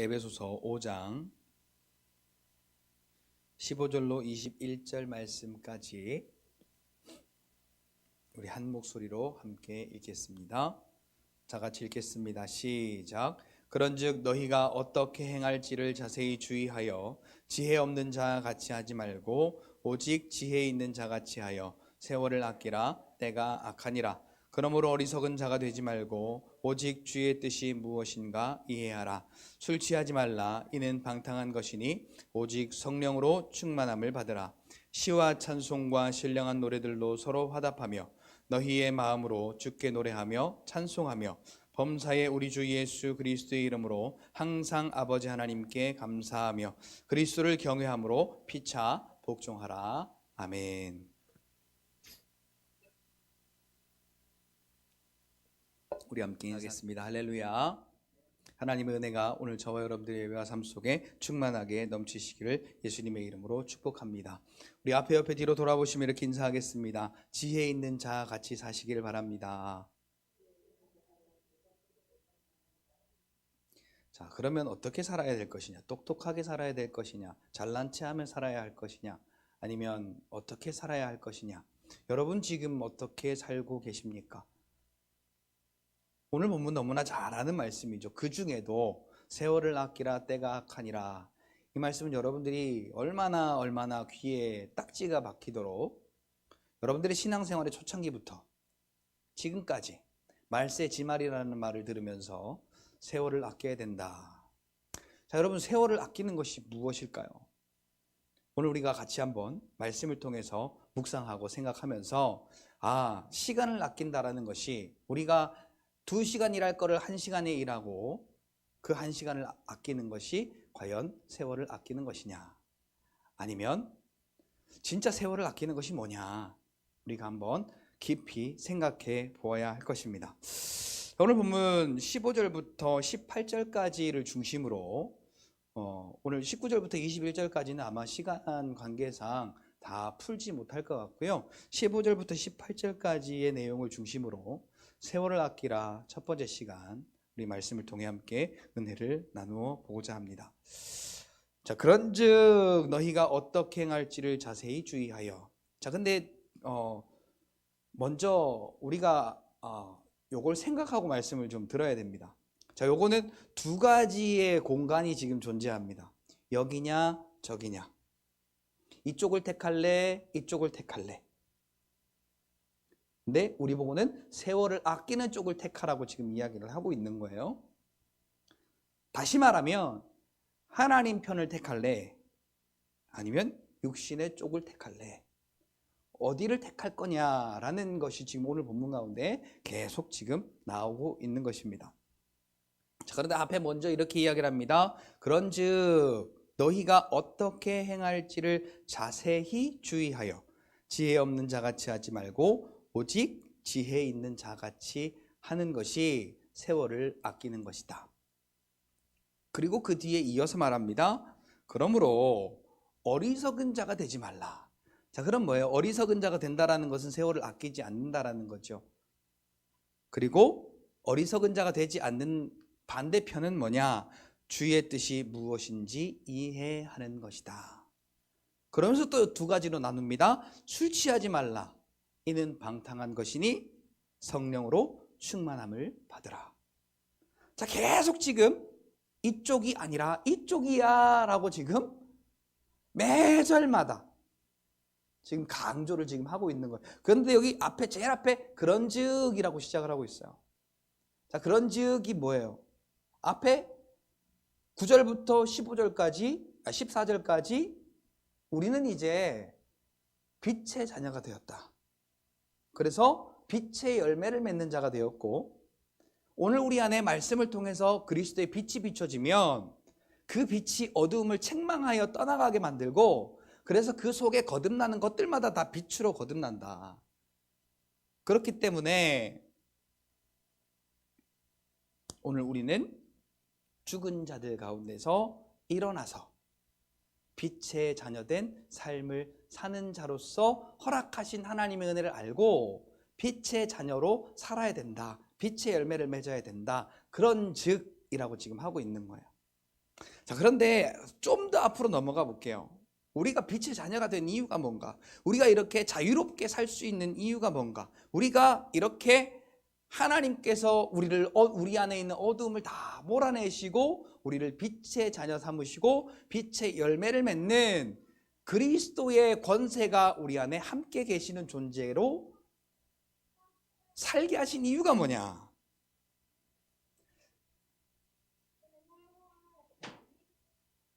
에베소서 5장 15절로 21절 말씀까지 우리 한 목소리로 함께 읽겠습니다. 다 같이 읽겠습니다. 시작. 그런즉 너희가 어떻게 행할지를 자세히 주의하여 지혜 없는 자와 같이 하지 말고 오직 지혜 있는 자같이 하여 세월을 아끼라. 때가 악하니라. 그러므로 어리석은 자가 되지 말고 오직 주의 뜻이 무엇인가 이해하라. 술 취하지 말라. 이는 방탕한 것이니 오직 성령으로 충만함을 받으라. 시와 찬송과 신령한 노래들로 서로 화답하며 너희의 마음으로 주께 노래하며 찬송하며 범사의 우리 주 예수 그리스도의 이름으로 항상 아버지 하나님께 감사하며 그리스도를 경외함으로 피차 복종하라. 아멘. 우리 함께 하겠습니다. 할렐루야. 하나님의 은혜가 오늘 저와 여러분들의 예배와 삶 속에 충만하게 넘치시기를 예수님의 이름으로 축복합니다. 우리 앞에 옆에 뒤로 돌아보시며 이렇게 인사하겠습니다. 지혜 있는 자 같이 사시기를 바랍니다. 자, 그러면 어떻게 살아야 될 것이냐? 똑똑하게 살아야 될 것이냐? 잘난 체하며 살아야 할 것이냐? 아니면 어떻게 살아야 할 것이냐? 여러분 지금 어떻게 살고 계십니까? 오늘 본문 너무나 잘 아는 말씀이죠. 그 중에도 세월을 아끼라 때가 악하니라. 이 말씀은 여러분들이 얼마나 귀에 딱지가 박히도록 여러분들의 신앙생활의 초창기부터 지금까지 말세지말이라는 말을 들으면서 세월을 아껴야 된다. 자, 여러분 세월을 아끼는 것이 무엇일까요? 오늘 우리가 같이 한번 말씀을 통해서 묵상하고 생각하면서 시간을 아낀다라는 것이 우리가 2시간 일할 거를 1시간에 일하고 그 1시간을 아끼는 것이 과연 세월을 아끼는 것이냐, 아니면 진짜 세월을 아끼는 것이 뭐냐, 우리가 한번 깊이 생각해 보아야 할 것입니다. 오늘 본문 15절부터 18절까지를 중심으로 오늘 19절부터 21절까지는 아마 시간 관계상 다 풀지 못할 것 같고요. 15절부터 18절까지의 내용을 중심으로 세월을 아끼라 첫 번째 시간 우리 말씀을 통해 함께 은혜를 나누어 보고자 합니다. 자, 그런즉 너희가 어떻게 행할지를 자세히 주의하여. 자, 근데 먼저 우리가 요걸 생각하고 말씀을 좀 들어야 됩니다. 자, 요거는 두 가지의 공간이 지금 존재합니다. 여기냐 저기냐. 이쪽을 택할래 이쪽을 택할래. 근데 우리 보고는 세월을 아끼는 쪽을 택하라고 지금 이야기를 하고 있는 거예요. 다시 말하면 하나님 편을 택할래 아니면 육신의 쪽을 택할래, 어디를 택할 거냐라는 것이 지금 오늘 본문 가운데 계속 지금 나오고 있는 것입니다. 자, 그런데 앞에 먼저 이렇게 이야기를 합니다. 그런즉 너희가 어떻게 행할지를 자세히 주의하여 지혜 없는 자같이 하지 말고 오직 지혜 있는 자같이 하는 것이 세월을 아끼는 것이다. 그리고 그 뒤에 이어서 말합니다. 그러므로 어리석은 자가 되지 말라. 자, 그럼 뭐예요? 어리석은 자가 된다라는 것은 세월을 아끼지 않는다라는 거죠. 그리고 어리석은 자가 되지 않는 반대편은 뭐냐? 주의 뜻이 무엇인지 이해하는 것이다. 그러면서 또 두 가지로 나눕니다. 술 취하지 말라. 이는 방탕한 것이니 성령으로 충만함을 받으라. 자, 계속 지금 이쪽이 아니라 이쪽이야 라고 지금 매절마다 지금 강조를 지금 하고 있는 거예요. 그런데 여기 앞에 제일 앞에 그런즉이라고 시작을 하고 있어요. 자, 그런즉이 뭐예요? 앞에 9절부터 14절까지 우리는 이제 빛의 자녀가 되었다. 그래서 빛의 열매를 맺는 자가 되었고, 오늘 우리 안에 말씀을 통해서 그리스도의 빛이 비춰지면 그 빛이 어두움을 책망하여 떠나가게 만들고, 그래서 그 속에 거듭나는 것들마다 다 빛으로 거듭난다. 그렇기 때문에 오늘 우리는 죽은 자들 가운데서 일어나서 빛의 자녀된 삶을 사는 자로서 허락하신 하나님의 은혜를 알고 빛의 자녀로 살아야 된다. 빛의 열매를 맺어야 된다. 그런 즉이라고 지금 하고 있는 거예요. 자, 그런데 좀 더 앞으로 넘어가 볼게요. 우리가 빛의 자녀가 된 이유가 뭔가? 우리가 이렇게 자유롭게 살 수 있는 이유가 뭔가? 우리가 이렇게 하나님께서 우리 안에 있는 어두움을 다 몰아내시고 우리를 빛의 자녀 삼으시고 빛의 열매를 맺는 그리스도의 권세가 우리 안에 함께 계시는 존재로 살게 하신 이유가 뭐냐?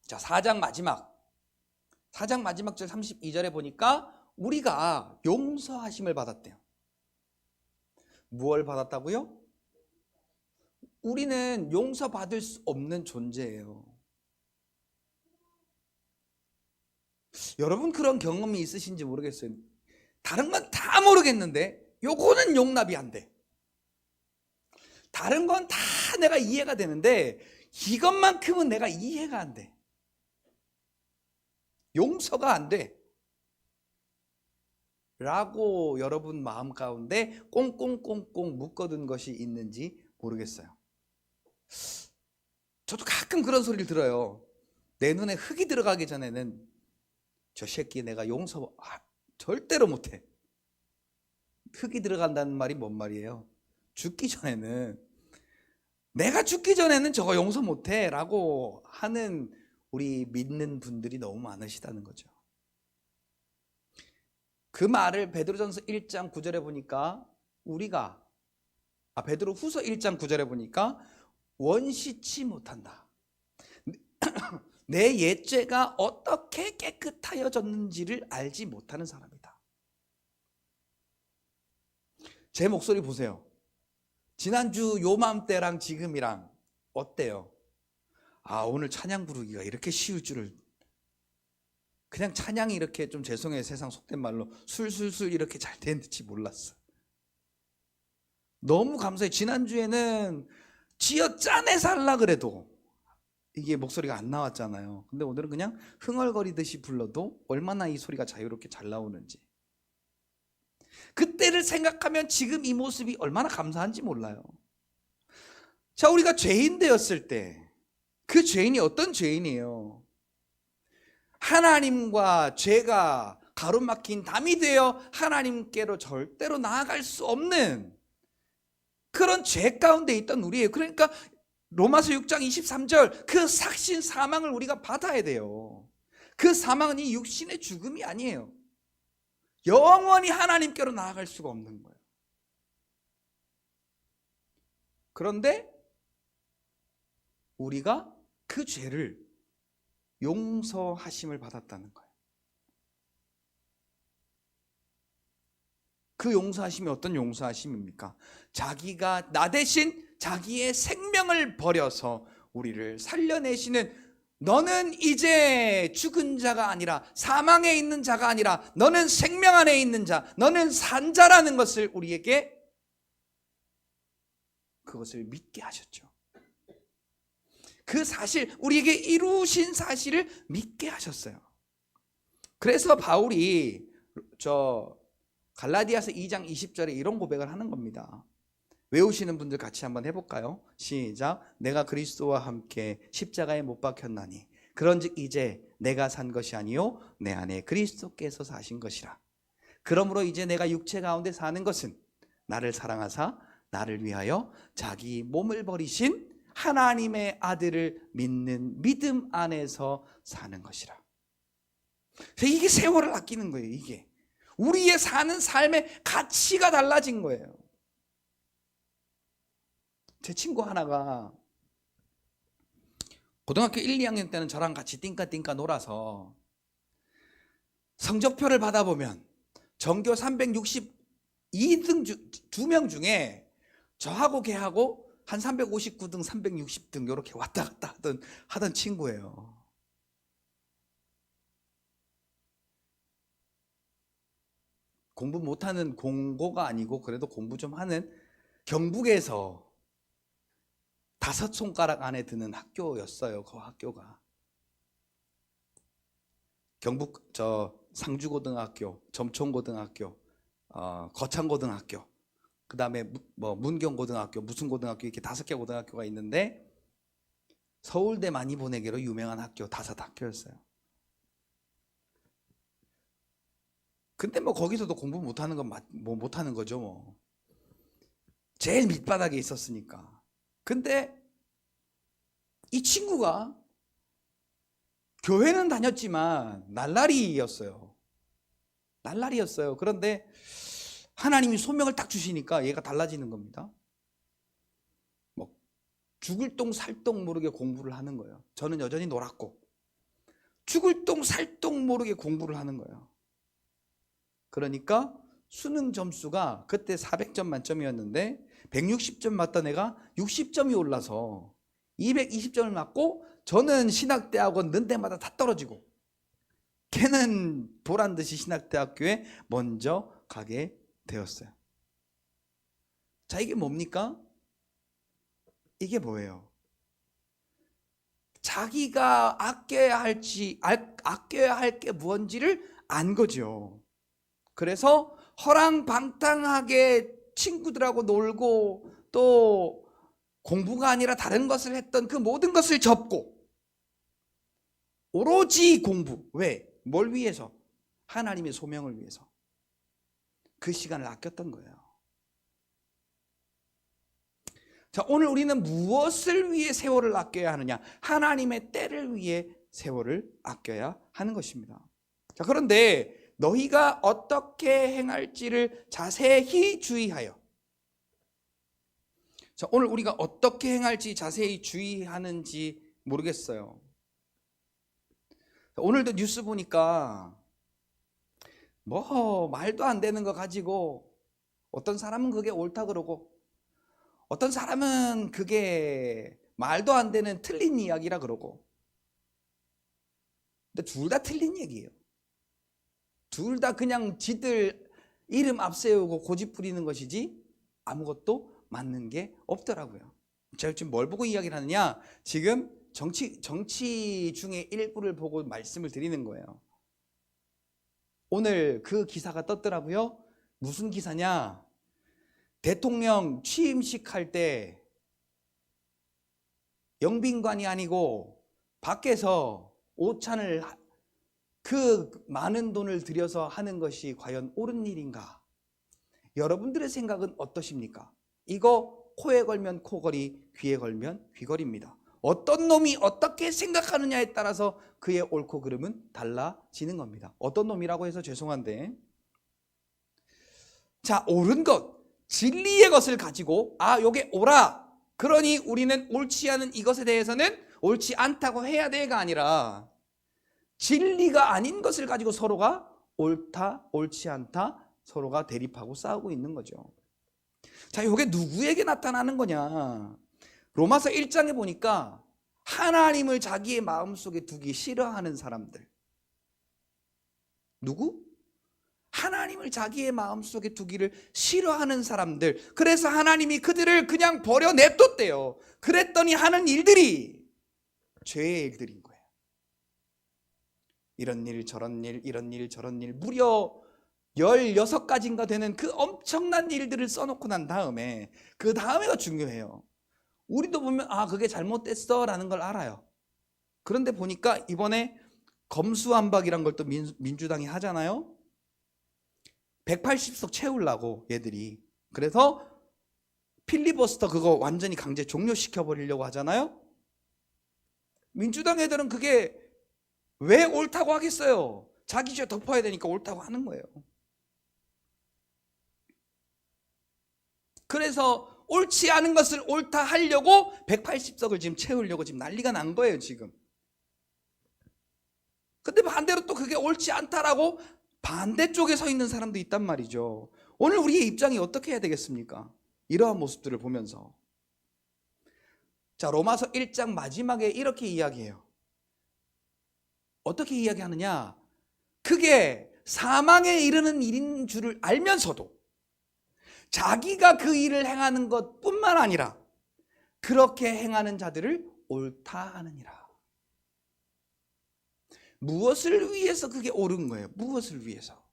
자, 4장 마지막 절 32절에 보니까 우리가 용서하심을 받았대요. 무엇을 받았다고요? 우리는 용서받을 수 없는 존재예요. 여러분 그런 경험이 있으신지 모르겠어요. 다른 건 다 모르겠는데 요거는 용납이 안 돼. 다른 건 다 내가 이해가 되는데 이것만큼은 내가 이해가 안 돼. 용서가 안 돼. 라고 여러분 마음 가운데 꽁꽁꽁꽁 묶어둔 것이 있는지 모르겠어요. 저도 가끔 그런 소리를 들어요. 내 눈에 흙이 들어가기 전에는 저 새끼 내가 용서 절대로 못해. 흙이 들어간다는 말이 뭔 말이에요? 내가 죽기 전에는 저거 용서 못해 라고 하는 우리 믿는 분들이 너무 많으시다는 거죠. 그 말을 베드로전서 1장 9절에 보니까 베드로후서 1장 9절에 보니까 원시치 못한다. 내 옛죄가 어떻게 깨끗하여졌는지를 알지 못하는 사람이다. 제 목소리 보세요. 지난주 요맘때랑 지금이랑 어때요? 오늘 찬양 부르기가 이렇게 쉬울 줄을, 그냥 찬양이 이렇게 좀 죄송해요, 세상 속된 말로 술술술 이렇게 잘 되는지 몰랐어. 너무 감사해요. 지난주에는 쥐어 짜내 살라 그래도 이게 목소리가 안 나왔잖아요. 근데 오늘은 그냥 흥얼거리듯이 불러도 얼마나 이 소리가 자유롭게 잘 나오는지, 그때를 생각하면 지금 이 모습이 얼마나 감사한지 몰라요. 자, 우리가 죄인 되었을 때 그 죄인이 어떤 죄인이에요? 하나님과 죄가 가로막힌 담이 되어 하나님께로 절대로 나아갈 수 없는 그런 죄 가운데 있던 우리예요. 그러니까 로마서 6장 23절 그 삭신 사망을 우리가 받아야 돼요. 그 사망은 이 육신의 죽음이 아니에요. 영원히 하나님께로 나아갈 수가 없는 거예요. 그런데 우리가 그 죄를 용서하심을 받았다는 거예요. 그 용서하심이 어떤 용서하심입니까? 자기가 나 대신 자기의 생명을 버려서 우리를 살려내시는, 너는 이제 죽은 자가 아니라 사망에 있는 자가 아니라 너는 생명 안에 있는 자, 너는 산 자라는 것을 우리에게, 그것을 믿게 하셨죠. 그 사실, 우리에게 이루신 사실을 믿게 하셨어요. 그래서 바울이 갈라디아서 2장 20절에 이런 고백을 하는 겁니다. 외우시는 분들 같이 한번 해볼까요? 시작. 내가 그리스도와 함께 십자가에 못 박혔나니 그런즉 이제 내가 산 것이 아니요 내 안에 그리스도께서 사신 것이라. 그러므로 이제 내가 육체 가운데 사는 것은 나를 사랑하사 나를 위하여 자기 몸을 버리신 하나님의 아들을 믿는 믿음 안에서 사는 것이라. 이게 세월을 아끼는 거예요. 이게 우리의 사는 삶의 가치가 달라진 거예요. 제 친구 하나가 고등학교 1, 2학년 때는 저랑 같이 띵까띵까 놀아서 성적표를 받아보면 전교 362등 2명 중에 저하고 걔하고 한 359등, 360등 이렇게 왔다 갔다 하던 친구예요. 공부 못하는 공고가 아니고 그래도 공부 좀 하는 경북에서 5손가락 안에 드는 학교였어요. 그 학교가 경북 상주고등학교, 점촌고등학교, 거창고등학교, 그 다음에 문경고등학교, 무슨 고등학교, 이렇게 5개 고등학교가 있는데 서울대 많이 보내기로 유명한 학교, 다섯 학교였어요. 근데 뭐 거기서도 공부 못하는 건 뭐 못하는 거죠 뭐. 제일 밑바닥에 있었으니까. 근데 이 친구가 교회는 다녔지만 날라리였어요. 날라리였어요. 그런데 하나님이 소명을 딱 주시니까 얘가 달라지는 겁니다. 뭐 죽을 똥 살 똥 모르게 공부를 하는 거예요. 저는 여전히 놀았고 죽을 똥 살 똥 모르게 공부를 하는 거예요. 그러니까 수능 점수가 그때 400점 만점이었는데 160점 맞던 애가 60점이 올라서 220점을 맞고, 저는 신학대학원 넣은 데마다 다 떨어지고 걔는 보란듯이 신학대학교에 먼저 가게 되었어요. 자, 이게 뭡니까? 이게 뭐예요? 자기가 아껴야 할 게 무언지를 안 거죠. 그래서 허랑방탕하게 친구들하고 놀고 또 공부가 아니라 다른 것을 했던 그 모든 것을 접고 오로지 공부. 왜? 뭘 위해서? 하나님의 소명을 위해서. 그 시간을 아꼈던 거예요. 자, 오늘 우리는 무엇을 위해 세월을 아껴야 하느냐? 하나님의 때를 위해 세월을 아껴야 하는 것입니다. 자, 그런데 너희가 어떻게 행할지를 자세히 주의하여. 자, 오늘 우리가 어떻게 행할지 자세히 주의하는지 모르겠어요. 자, 오늘도 뉴스 보니까 뭐 말도 안 되는 거 가지고 어떤 사람은 그게 옳다 그러고 어떤 사람은 그게 말도 안 되는 틀린 이야기라 그러고. 근데 둘 다 틀린 얘기예요. 둘 다 그냥 지들 이름 앞세우고 고집 부리는 것이지 아무것도 맞는 게 없더라고요. 제가 지금 뭘 보고 이야기를 하느냐? 지금 정치 중에 일부를 보고 말씀을 드리는 거예요. 오늘 그 기사가 떴더라고요. 무슨 기사냐? 대통령 취임식 할 때 영빈관이 아니고 밖에서 오찬을 그 많은 돈을 들여서 하는 것이 과연 옳은 일인가? 여러분들의 생각은 어떠십니까? 이거 코에 걸면 코걸이, 귀에 걸면 귀걸이입니다. 어떤 놈이 어떻게 생각하느냐에 따라서 그의 옳고 그름은 달라지는 겁니다. 어떤 놈이라고 해서 죄송한데, 자, 옳은 것, 진리의 것을 가지고 요게 옳아, 그러니 우리는 옳지 않은 이것에 대해서는 옳지 않다고 해야 돼가 아니라 진리가 아닌 것을 가지고 서로가 옳다, 옳지 않다 서로가 대립하고 싸우고 있는 거죠. 자, 이게 누구에게 나타나는 거냐? 로마서 1장에 보니까 하나님을 자기의 마음속에 두기 싫어하는 사람들. 누구? 하나님을 자기의 마음속에 두기를 싫어하는 사람들. 그래서 하나님이 그들을 그냥 버려 냅뒀대요. 그랬더니 하는 일들이 죄의 일들인 거예요. 이런 일 저런 일, 이런 일 저런 일, 무려 16가지인가 되는 그 엄청난 일들을 써놓고 난 다음에, 그 다음에가 중요해요. 우리도 보면 그게 잘못됐어 라는 걸 알아요. 그런데 보니까 이번에 검수완박이란 걸 또 민주당이 하잖아요. 180석 채우려고 얘들이. 그래서 필리버스터 그거 완전히 강제 종료시켜 버리려고 하잖아요. 민주당 애들은 그게 왜 옳다고 하겠어요? 자기 죄 덮어야 되니까 옳다고 하는 거예요. 그래서 옳지 않은 것을 옳다 하려고 180석을 지금 채우려고 지금 난리가 난 거예요, 지금. 근데 반대로 또 그게 옳지 않다라고 반대쪽에 서 있는 사람도 있단 말이죠. 오늘 우리의 입장이 어떻게 해야 되겠습니까? 이러한 모습들을 보면서. 자, 로마서 1장 마지막에 이렇게 이야기해요. 어떻게 이야기하느냐? 그게 사망에 이르는 일인 줄을 알면서도 자기가 그 일을 행하는 것뿐만 아니라 그렇게 행하는 자들을 옳다 하느니라. 무엇을 위해서 그게 옳은 거예요? 무엇을 위해서?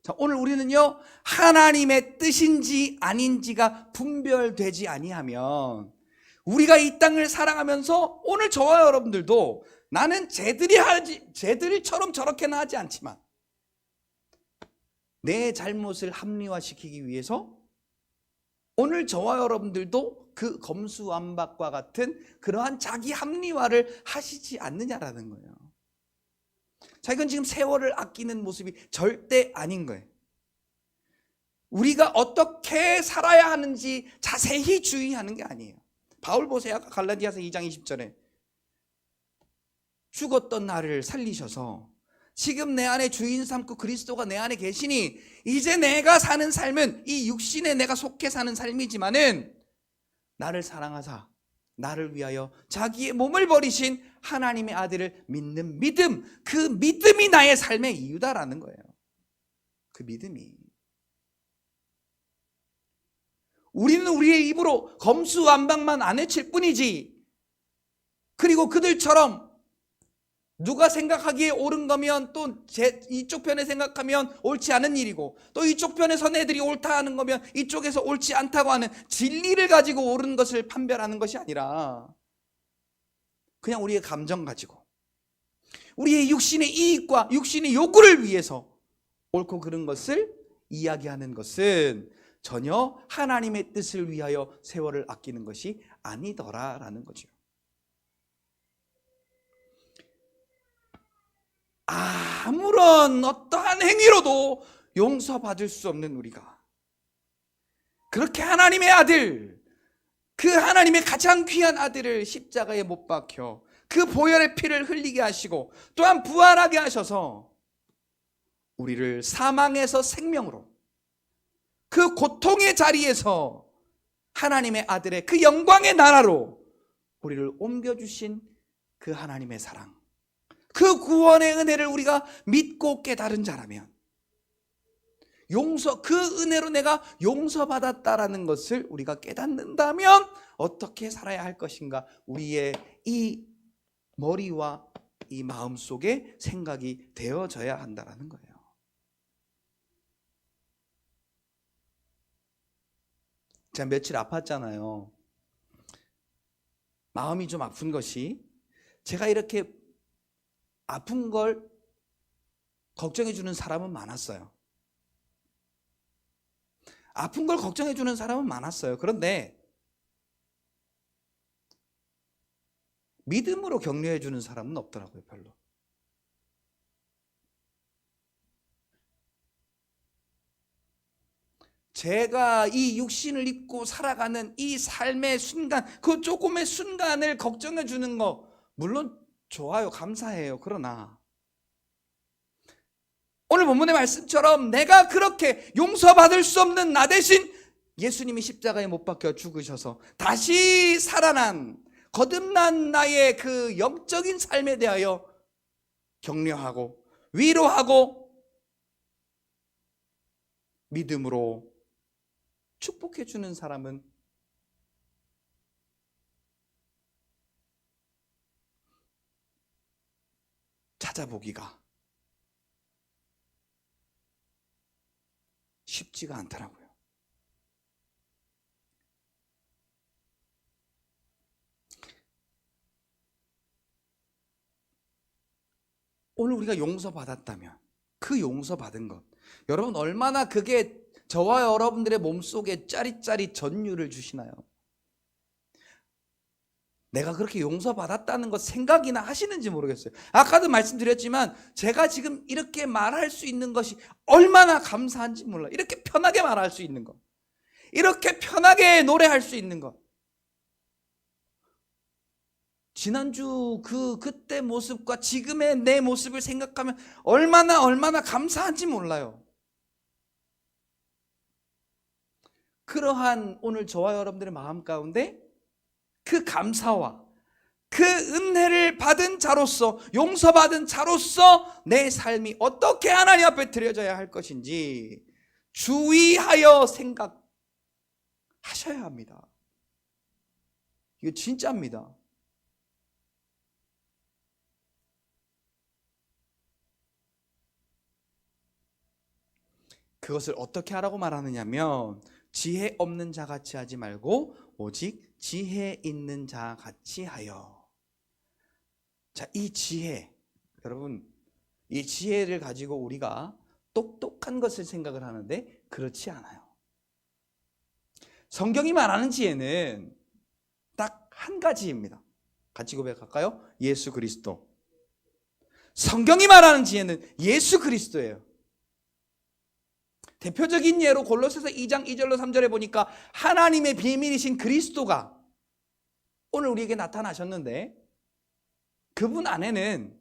자, 오늘 우리는요, 하나님의 뜻인지 아닌지가 분별되지 아니하면 우리가 이 땅을 사랑하면서 오늘 저와 여러분들도 나는 쟤들처럼 저렇게는 하지 않지만 내 잘못을 합리화시키기 위해서 오늘 저와 여러분들도 그 검수완박과 같은 그러한 자기 합리화를 하시지 않느냐라는 거예요. 자, 이건 지금 세월을 아끼는 모습이 절대 아닌 거예요. 우리가 어떻게 살아야 하는지 자세히 주의하는 게 아니에요. 바울 보세요. 아까 갈라디아서 2장 20절에 죽었던 나를 살리셔서 지금 내 안에 주인 삼고 그리스도가 내 안에 계시니 이제 내가 사는 삶은 이 육신에 내가 속해 사는 삶이지만은 나를 사랑하사 나를 위하여 자기의 몸을 버리신 하나님의 아들을 믿는 믿음, 그 믿음이 나의 삶의 이유다라는 거예요. 그 믿음이. 우리는 우리의 입으로 검수완박만 안 외칠 뿐이지, 그리고 그들처럼 누가 생각하기에 옳은 거면 또 이쪽 편에 생각하면 옳지 않은 일이고, 또 이쪽 편에서 애들이 옳다 하는 거면 이쪽에서 옳지 않다고 하는 진리를 가지고 옳은 것을 판별하는 것이 아니라 그냥 우리의 감정 가지고 우리의 육신의 이익과 육신의 요구를 위해서 옳고 그른 것을 이야기하는 것은 전혀 하나님의 뜻을 위하여 세월을 아끼는 것이 아니더라라는 거죠. 아무런 어떠한 행위로도 용서받을 수 없는 우리가 그렇게 하나님의 아들, 그 하나님의 가장 귀한 아들을 십자가에 못 박혀 그 보혈의 피를 흘리게 하시고 또한 부활하게 하셔서 우리를 사망에서 생명으로, 그 고통의 자리에서 하나님의 아들의 그 영광의 나라로 우리를 옮겨주신 그 하나님의 사랑, 그 구원의 은혜를 우리가 믿고 깨달은 자라면, 그 은혜로 내가 용서받았다라는 것을 우리가 깨닫는다면 어떻게 살아야 할 것인가, 우리의 이 머리와 이 마음 속에 생각이 되어져야 한다라는 거예요. 제가 며칠 아팠잖아요. 마음이 좀 아픈 것이, 제가 이렇게 아픈 걸 걱정해 주는 사람은 많았어요. 아픈 걸 걱정해 주는 사람은 많았어요. 그런데 믿음으로 격려해 주는 사람은 없더라고요, 별로. 제가 이 육신을 입고 살아가는 이 삶의 순간, 그 조금의 순간을 걱정해 주는 거 물론 좋아요, 감사해요. 그러나 오늘 본문의 말씀처럼 내가 그렇게 용서받을 수 없는 나 대신 예수님이 십자가에 못 박혀 죽으셔서 다시 살아난 거듭난 나의 그 영적인 삶에 대하여 격려하고 위로하고 믿음으로 축복해 주는 사람은 찾아보기가 쉽지가 않더라고요. 오늘 우리가 용서받았다면 그 용서받은 것, 여러분 얼마나 그게 저와 여러분들의 몸속에 짜릿짜릿 전율을 주시나요? 내가 그렇게 용서받았다는 것 생각이나 하시는지 모르겠어요. 아까도 말씀드렸지만 제가 지금 이렇게 말할 수 있는 것이 얼마나 감사한지 몰라요. 이렇게 편하게 말할 수 있는 것, 이렇게 편하게 노래할 수 있는 것. 지난주 그때 모습과 지금의 내 모습을 생각하면 얼마나 감사한지 몰라요. 그러한 오늘 저와 여러분들의 마음 가운데 그 감사와 그 은혜를 받은 자로서, 용서받은 자로서 내 삶이 어떻게 하나님 앞에 드려져야 할 것인지 주의하여 생각하셔야 합니다. 이거 진짜입니다. 그것을 어떻게 하라고 말하느냐면 지혜 없는 자같이 하지 말고 오직 지혜 있는 자 같이 하여. 자, 이 지혜, 여러분, 이 지혜를 가지고 우리가 똑똑한 것을 생각을 하는데 그렇지 않아요. 성경이 말하는 지혜는 딱 한 가지입니다. 같이 고백할까요? 예수 그리스도. 성경이 말하는 지혜는 예수 그리스도예요. 대표적인 예로 골로새서 2장 2절로 3절에 보니까 하나님의 비밀이신 그리스도가 오늘 우리에게 나타나셨는데 그분 안에는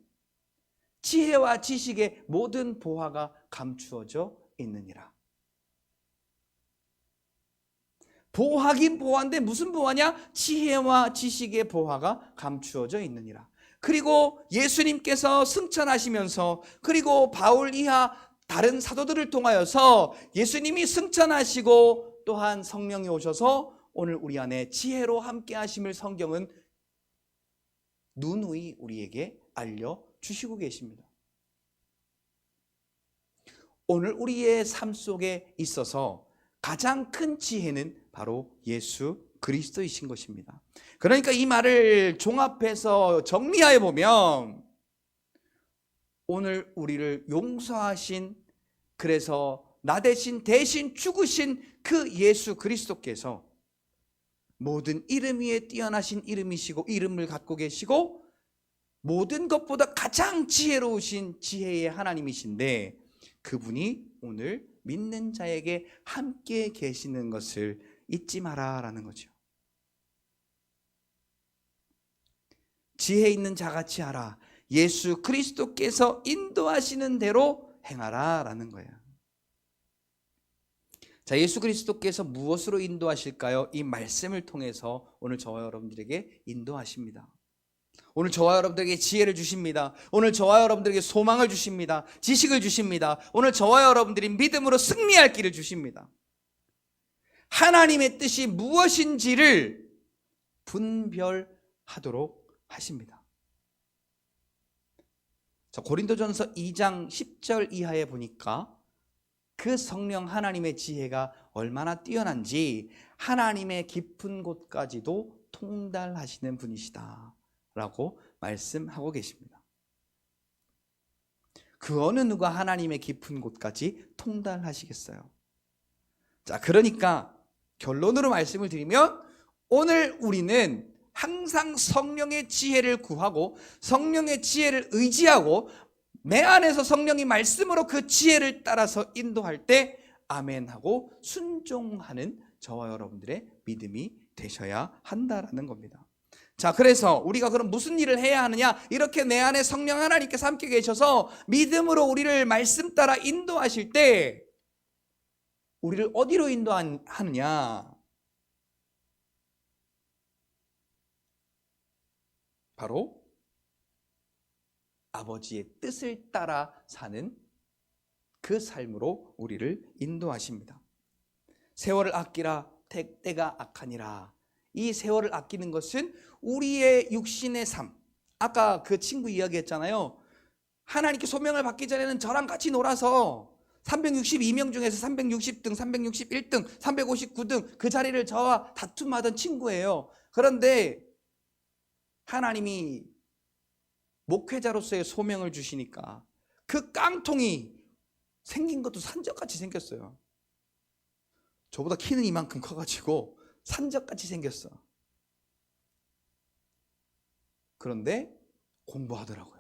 지혜와 지식의 모든 보화가 감추어져 있느니라. 보화긴 보화인데 무슨 보화냐? 지혜와 지식의 보화가 감추어져 있느니라. 그리고 예수님께서 승천하시면서, 그리고 바울 이하 다른 사도들을 통하여서 예수님이 승천하시고 또한 성령이 오셔서 오늘 우리 안에 지혜로 함께 하심을 성경은 누누이 우리에게 알려주시고 계십니다. 오늘 우리의 삶 속에 있어서 가장 큰 지혜는 바로 예수 그리스도이신 것입니다. 그러니까 이 말을 종합해서 정리하여 보면 오늘 우리를 용서하신, 그래서 나 대신 죽으신 그 예수 그리스도께서 모든 이름 위에 뛰어나신 이름이시고 이름을 갖고 계시고 모든 것보다 가장 지혜로우신 지혜의 하나님이신데 그분이 오늘 믿는 자에게 함께 계시는 것을 잊지 마라라는 거죠. 지혜 있는 자같이 하라. 예수 그리스도께서 인도하시는 대로 행하라라는 거예요. 자, 예수 그리스도께서 무엇으로 인도하실까요? 이 말씀을 통해서 오늘 저와 여러분들에게 인도하십니다. 오늘 저와 여러분들에게 지혜를 주십니다. 오늘 저와 여러분들에게 소망을 주십니다. 지식을 주십니다. 오늘 저와 여러분들이 믿음으로 승리할 길을 주십니다. 하나님의 뜻이 무엇인지를 분별하도록 하십니다. 자, 고린도전서 2장 10절 이하에 보니까 그 성령 하나님의 지혜가 얼마나 뛰어난지 하나님의 깊은 곳까지도 통달하시는 분이시다 라고 말씀하고 계십니다. 그 어느 누가 하나님의 깊은 곳까지 통달하시겠어요? 자, 그러니까 결론으로 말씀을 드리면 오늘 우리는 항상 성령의 지혜를 구하고 성령의 지혜를 의지하고 내 안에서 성령이 말씀으로 그 지혜를 따라서 인도할 때 아멘하고 순종하는 저와 여러분들의 믿음이 되셔야 한다라는 겁니다. 자, 그래서 우리가 그럼 무슨 일을 해야 하느냐? 이렇게 내 안에 성령 하나님께서 함께 계셔서 믿음으로 우리를 말씀 따라 인도하실 때 우리를 어디로 인도하느냐? 바로 아버지의 뜻을 따라 사는 그 삶으로 우리를 인도하십니다. 세월을 아끼라 때가 악하니라. 이 세월을 아끼는 것은 우리의 육신의 삶, 아까 그 친구 이야기했잖아요. 하나님께 소명을 받기 전에는 저랑 같이 놀아서 362명 중에서 360등, 361등, 359등 그 자리를 저와 다툼하던 친구예요. 그런데 하나님이 목회자로서의 소명을 주시니까 그 깡통이 생긴 것도 산적같이 생겼어요. 저보다 키는 이만큼 커가지고 산적같이 생겼어. 그런데 공부하더라고요.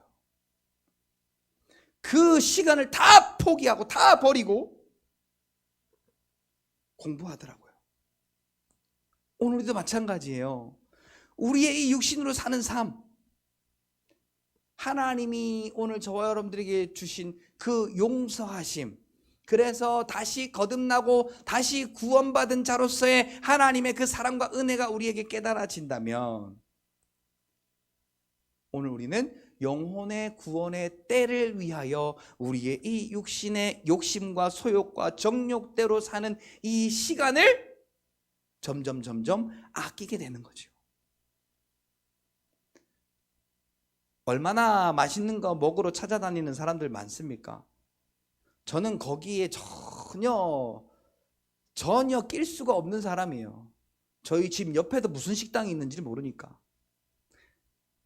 그 시간을 다 포기하고 다 버리고 공부하더라고요. 오늘도 마찬가지예요. 우리의 이 육신으로 사는 삶, 하나님이 오늘 저와 여러분들에게 주신 그 용서하심, 그래서 다시 거듭나고 다시 구원받은 자로서의 하나님의 그 사랑과 은혜가 우리에게 깨달아진다면 오늘 우리는 영혼의 구원의 때를 위하여 우리의 이 육신의 욕심과 소욕과 정욕대로 사는 이 시간을 점점 아끼게 되는 거죠. 얼마나 맛있는 거 먹으러 찾아다니는 사람들 많습니까? 저는 거기에 전혀 낄 수가 없는 사람이에요. 저희 집 옆에도 무슨 식당이 있는지 모르니까.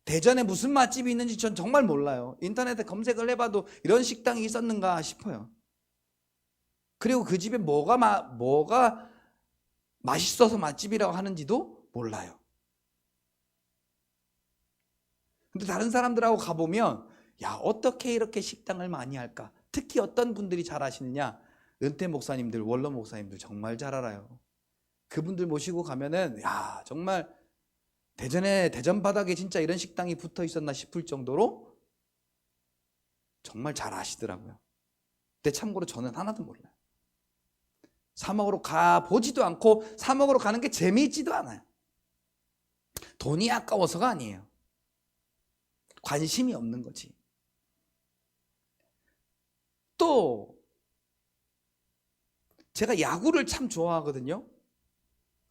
대전에 무슨 맛집이 있는지 전 정말 몰라요. 인터넷에 검색을 해봐도 이런 식당이 있었는가 싶어요. 그리고 그 집에 뭐가 맛있어서 맛집이라고 하는지도 몰라요. 근데 다른 사람들하고 가보면 야, 어떻게 이렇게 식당을 많이 할까? 특히 어떤 분들이 잘 아시느냐? 은퇴 목사님들, 원로 목사님들 정말 잘 알아요. 그분들 모시고 가면은 야, 정말 대전 바닥에 진짜 이런 식당이 붙어 있었나 싶을 정도로 정말 잘 아시더라고요. 근데 참고로 저는 하나도 몰라요. 사 먹으러 가보지도 않고 사 먹으러 가는 게 재미있지도 않아요. 돈이 아까워서가 아니에요. 관심이 없는 거지. 또 제가 야구를 참 좋아하거든요.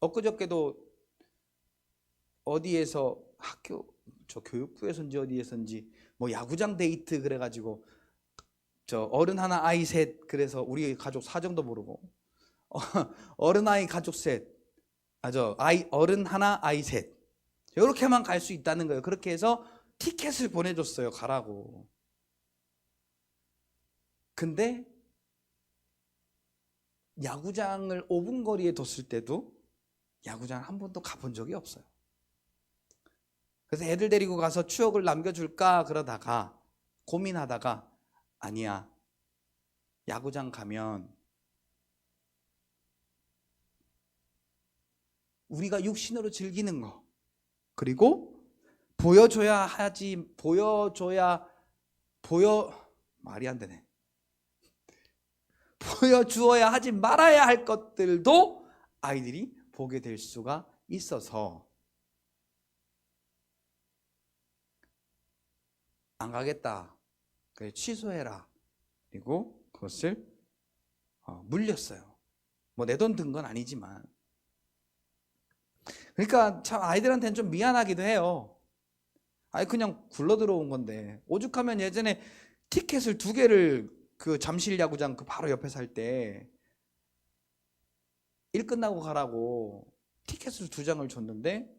엊그저께도 어디에서 저 교육부에서인지 어디에서인지 뭐 야구장 데이트 그래가지고 저 어른 하나 아이 셋, 그래서 우리 가족 사정도 모르고 어른 아이 가족 셋, 어른 하나 아이 셋 이렇게만 갈 수 있다는 거예요. 그렇게 해서 티켓을 보내줬어요. 가라고. 근데 야구장을 5분 거리에 뒀을 때도 야구장 한 번도 가본 적이 없어요. 그래서 애들 데리고 가서 추억을 남겨줄까 그러다가 고민하다가 아니야, 야구장 가면 우리가 육신으로 즐기는 거, 그리고 말이 안 되네. 보여주어야 하지 말아야 할 것들도 아이들이 보게 될 수가 있어서 안 가겠다. 그래, 취소해라. 그리고 그것을 물렸어요. 뭐 내 돈 든 건 아니지만. 그러니까 참 아이들한테는 좀 미안하기도 해요. 아니 그냥 굴러 들어온 건데. 오죽하면 예전에 티켓을 2개를 그 잠실 야구장 그 바로 옆에 살 때 일 끝나고 가라고 티켓을 2장을 줬는데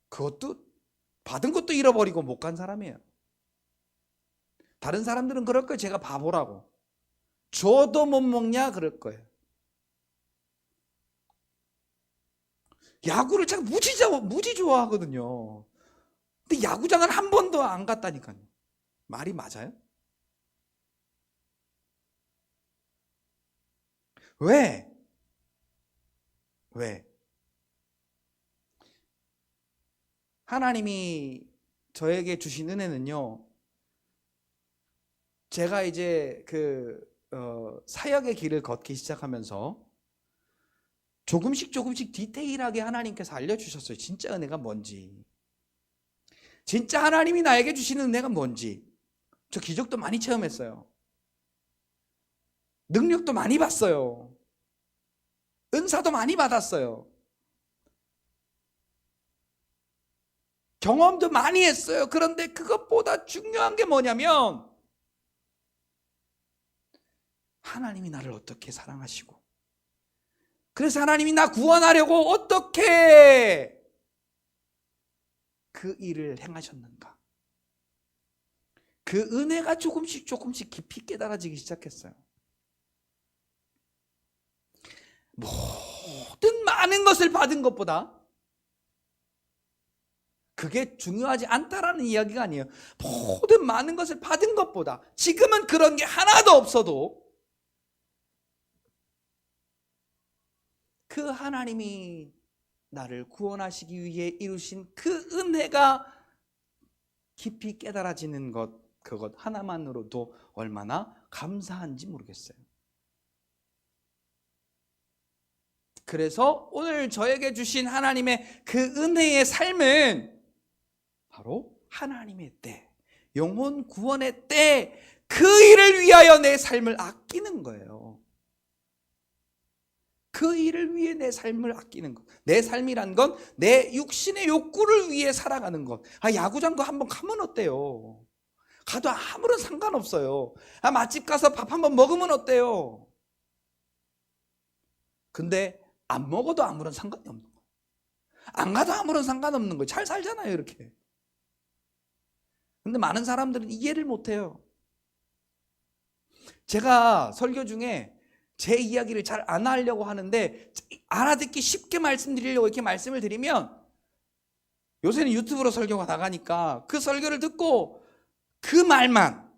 그것도 받은 것도 잃어버리고 못 간 사람이에요. 다른 사람들은 그럴 거예요. 제가 바보라고. 줘도 못 먹냐 그럴 거예요. 야구를 제가 무지 좋아하거든요. 근데 야구장은 한 번도 안 갔다니까요. 말이 맞아요? 왜? 하나님이 저에게 주신 은혜는요, 제가 이제 사역의 길을 걷기 시작하면서 조금씩 디테일하게 하나님께서 알려주셨어요. 진짜 은혜가 뭔지, 진짜 하나님이 나에게 주시는 은혜가 뭔지. 저 기적도 많이 체험했어요. 능력도 많이 봤어요. 은사도 많이 받았어요. 경험도 많이 했어요. 그런데 그것보다 중요한 게 뭐냐면 하나님이 나를 어떻게 사랑하시고, 그래서 하나님이 나 구원하려고 어떻게 그 일을 행하셨는가. 그 은혜가 조금씩 깊이 깨달아지기 시작했어요. 모든 많은 것을 받은 것보다, 그게 중요하지 않다라는 이야기가 아니에요. 모든 많은 것을 받은 것보다, 지금은 그런 게 하나도 없어도 그 하나님이 나를 구원하시기 위해 이루신 그 은혜가 깊이 깨달아지는 것, 그것 하나만으로도 얼마나 감사한지 모르겠어요. 그래서 오늘 저에게 주신 하나님의 그 은혜의 삶은 바로 하나님의 때, 영혼 구원의 때, 그 일을 위하여 내 삶을 아끼는 거예요. 그 일을 위해 내 삶을 아끼는 것. 내 삶이란 건 내 육신의 욕구를 위해 살아가는 것. 야구장도 한번 가면 어때요? 가도 아무런 상관없어요. 맛집 가서 밥 한번 먹으면 어때요? 근데 안 먹어도 아무런 상관이 없는 거예요. 안 가도 아무런 상관없는 거예요. 잘 살잖아요, 이렇게. 근데 많은 사람들은 이해를 못해요. 제가 설교 중에 제 이야기를 잘 안 하려고 하는데 알아듣기 쉽게 말씀드리려고 이렇게 말씀을 드리면, 요새는 유튜브로 설교가 나가니까 그 설교를 듣고 그 말만,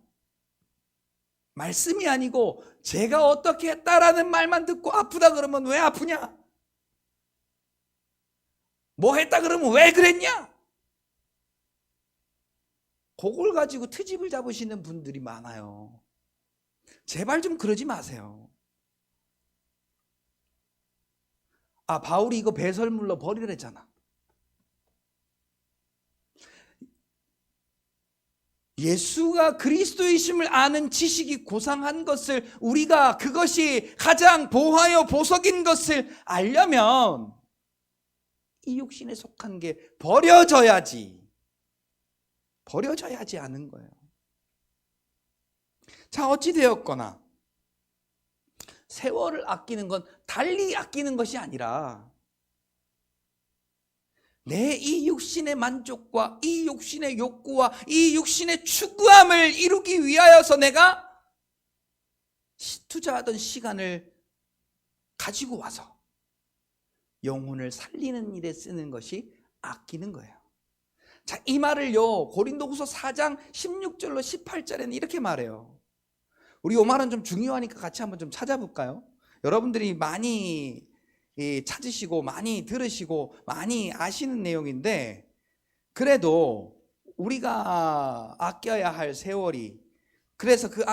말씀이 아니고 제가 어떻게 했다라는 말만 듣고 아프다 그러면 왜 아프냐? 뭐 했다 그러면 왜 그랬냐? 그걸 가지고 트집을 잡으시는 분들이 많아요. 제발 좀 그러지 마세요. 아, 바울이 이거 배설물로 버리랬잖아. 예수가 그리스도이심을 아는 지식이 고상한 것을, 우리가 그것이 가장 보화요 보석인 것을 알려면 이 육신에 속한 게 버려져야지 않은 거예요. 자, 어찌되었거나 세월을 아끼는 건 달리 아끼는 것이 아니라 내 이 육신의 만족과 이 육신의 욕구와 이 육신의 추구함을 이루기 위하여서 내가 투자하던 시간을 가지고 와서 영혼을 살리는 일에 쓰는 것이 아끼는 거예요. 자, 이 말을요, 고린도후서 4장 16절로 18절에는 이렇게 말해요. 우리 이 말은 좀 중요하니까 같이 한번 좀 찾아볼까요? 여러분들이 많이 찾으시고 많이 들으시고 많이 아시는 내용인데, 그래도 우리가 아껴야 할 세월이, 그래서 그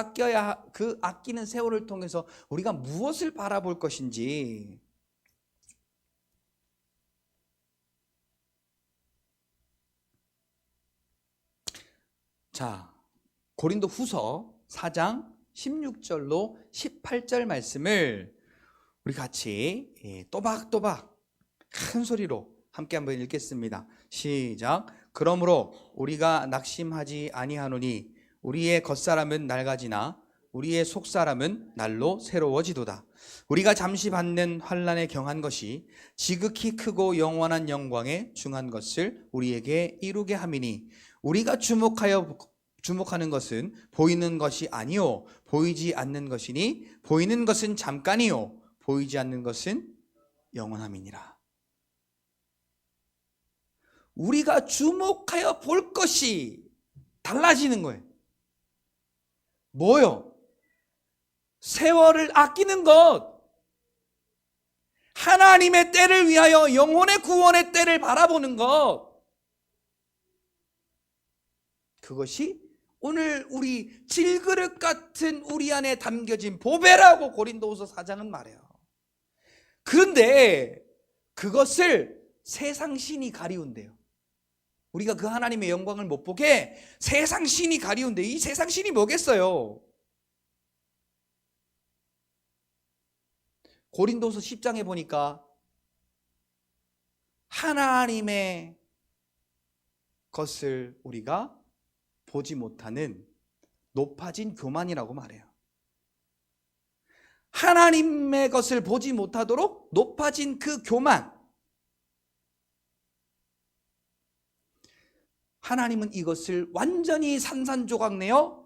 아끼는 세월을 통해서 우리가 무엇을 바라볼 것인지, 자, 고린도 후서 4장 16절로 18절 말씀을 우리 같이 또박또박 큰 소리로 함께 한번 읽겠습니다. 시작. 그러므로 우리가 낙심하지 아니하노니 우리의 겉사람은 낡아지나 우리의 속사람은 날로 새로워지도다. 우리가 잠시 받는 환난에 경한 것이 지극히 크고 영원한 영광에 중한 것을 우리에게 이루게 함이니, 우리가 주목하는 것은 보이는 것이 아니요 보이지 않는 것이니, 보이는 것은 잠깐이요 보이지 않는 것은 영원함이니라. 우리가 주목하여 볼 것이 달라지는 거예요. 뭐요? 세월을 아끼는 것, 하나님의 때를 위하여 영혼의 구원의 때를 바라보는 것, 그것이 오늘 우리 질그릇 같은 우리 안에 담겨진 보배라고 고린도후서 4장은 말해요. 그런데 그것을 세상 신이 가리운대요. 우리가 그 하나님의 영광을 못 보게 세상 신이 가리운데, 이 세상 신이 뭐겠어요? 고린도서 10장에 보니까 하나님의 것을 우리가 보지 못하는 높아진 교만이라고 말해요. 하나님의 것을 보지 못하도록 높아진 그 교만, 하나님은 이것을 완전히 산산조각내어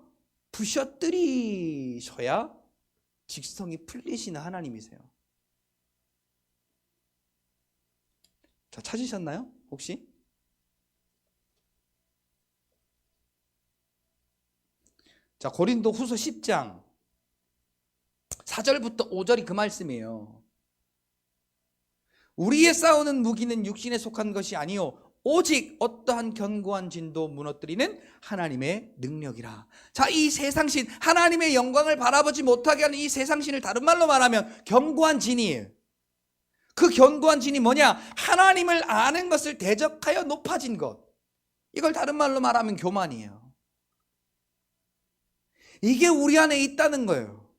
부셔뜨리셔야 직성이 풀리시는 하나님이세요. 자, 찾으셨나요? 혹시? 자, 고린도 후서 10장 4절부터 5절이 그 말씀이에요. 우리의 싸우는 무기는 육신에 속한 것이 아니요 오직 어떠한 견고한 진도 무너뜨리는 하나님의 능력이라. 자, 이 세상신, 하나님의 영광을 바라보지 못하게 하는 이 세상신을 다른 말로 말하면 견고한 진이에요. 그 견고한 진이 뭐냐? 하나님을 아는 것을 대적하여 높아진 것. 이걸 다른 말로 말하면 교만이에요. 이게 우리 안에 있다는 거예요.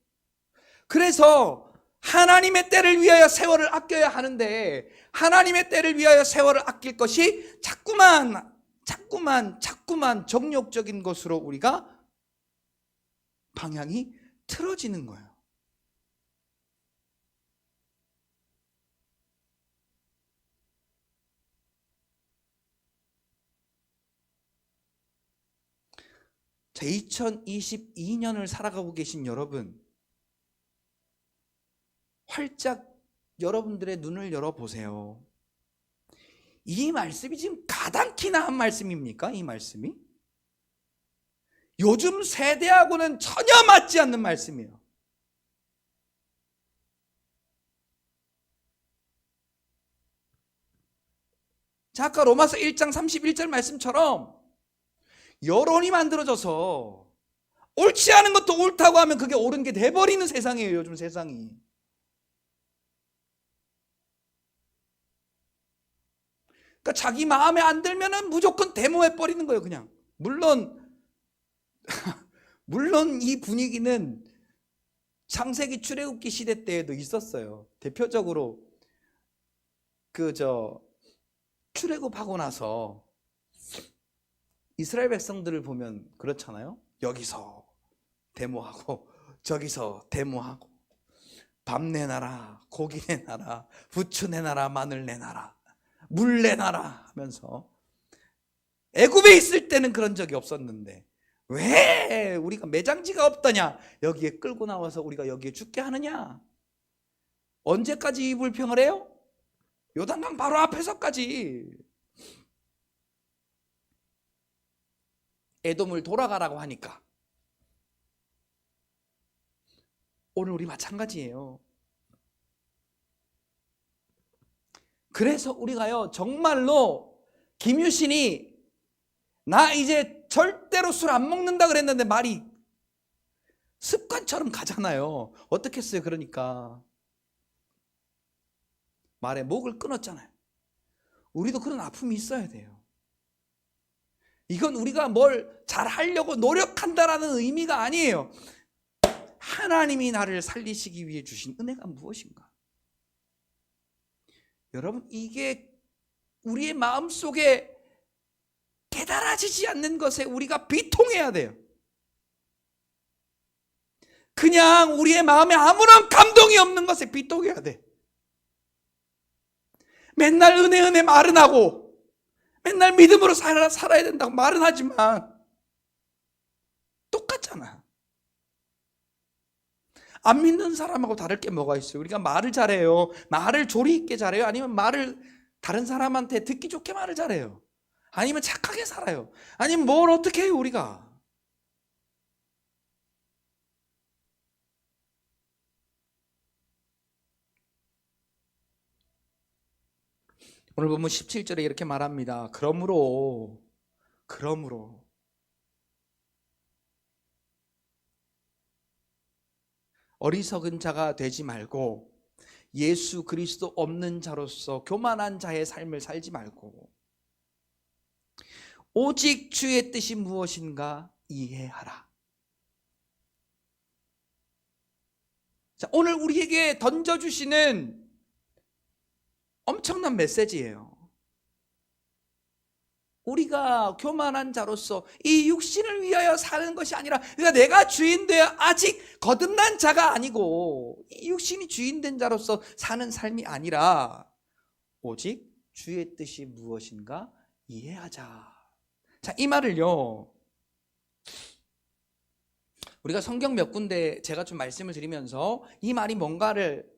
그래서 하나님의 때를 위하여 세월을 아껴야 하는데, 하나님의 때를 위하여 세월을 아낄 것이 자꾸만 정욕적인 것으로 우리가 방향이 틀어지는 거예요. 자, 2022년을 살아가고 계신 여러분, 활짝 여러분들의 눈을 열어보세요. 이 말씀이 지금 가당키나 한 말씀입니까? 이 말씀이? 요즘 세대하고는 전혀 맞지 않는 말씀이에요. 자, 아까 로마서 1장 31절 말씀처럼 여론이 만들어져서 옳지 않은 것도 옳다고 하면 그게 옳은 게 돼버리는 세상이에요. 요즘 세상이. 그러니까 자기 마음에 안 들면은 무조건 데모해버리는 거예요. 그냥. 물론 이 분위기는 창세기 출애굽기 시대 때에도 있었어요. 대표적으로 출애굽하고 나서 이스라엘 백성들을 보면 그렇잖아요. 여기서 데모하고 저기서 데모하고, 밥 내놔라, 고기 내놔라, 부추 내놔라, 마늘 내놔라, 물 내놔라 하면서. 애굽에 있을 때는 그런 적이 없었는데 왜 우리가 매장지가 없더냐, 여기에 끌고 나와서 우리가 여기에 죽게 하느냐. 언제까지 이 불평을 해요? 요단강 바로 앞에서까지. 에돔을 돌아가라고 하니까. 오늘 우리 마찬가지예요. 그래서 우리가요, 정말로 김유신이 나 이제 절대로 술 안 먹는다 그랬는데 말이 습관처럼 가잖아요. 어떻게 했어요? 그러니까 말에 목을 끊었잖아요. 우리도 그런 아픔이 있어야 돼요. 이건 우리가 뭘 잘하려고 노력한다라는 의미가 아니에요. 하나님이 나를 살리시기 위해 주신 은혜가 무엇인가? 여러분, 이게 우리의 마음속에 깨달아지지 않는 것에 우리가 비통해야 돼요. 그냥 우리의 마음에 아무런 감동이 없는 것에 비통해야 돼. 맨날 은혜 말은 하고 맨날 믿음으로 살아야 된다고 말은 하지만 똑같잖아. 안 믿는 사람하고 다를 게 뭐가 있어요? 우리가 말을 잘해요. 말을 조리 있게 잘해요? 아니면 말을 다른 사람한테 듣기 좋게 말을 잘해요? 아니면 착하게 살아요? 아니면 뭘 어떻게 해요 우리가? 오늘 보면 17절에 이렇게 말합니다. 그러므로 어리석은 자가 되지 말고 예수 그리스도 없는 자로서 교만한 자의 삶을 살지 말고 오직 주의 뜻이 무엇인가 이해하라. 자, 오늘 우리에게 던져주시는 엄청난 메시지예요. 우리가 교만한 자로서 이 육신을 위하여 사는 것이 아니라, 그러니까 내가 주인 되어 아직 거듭난 자가 아니고 이 육신이 주인 된 자로서 사는 삶이 아니라 오직 주의 뜻이 무엇인가 이해하자. 자, 이 말을요, 우리가 성경 몇 군데 제가 좀 말씀을 드리면서 이 말이 뭔가를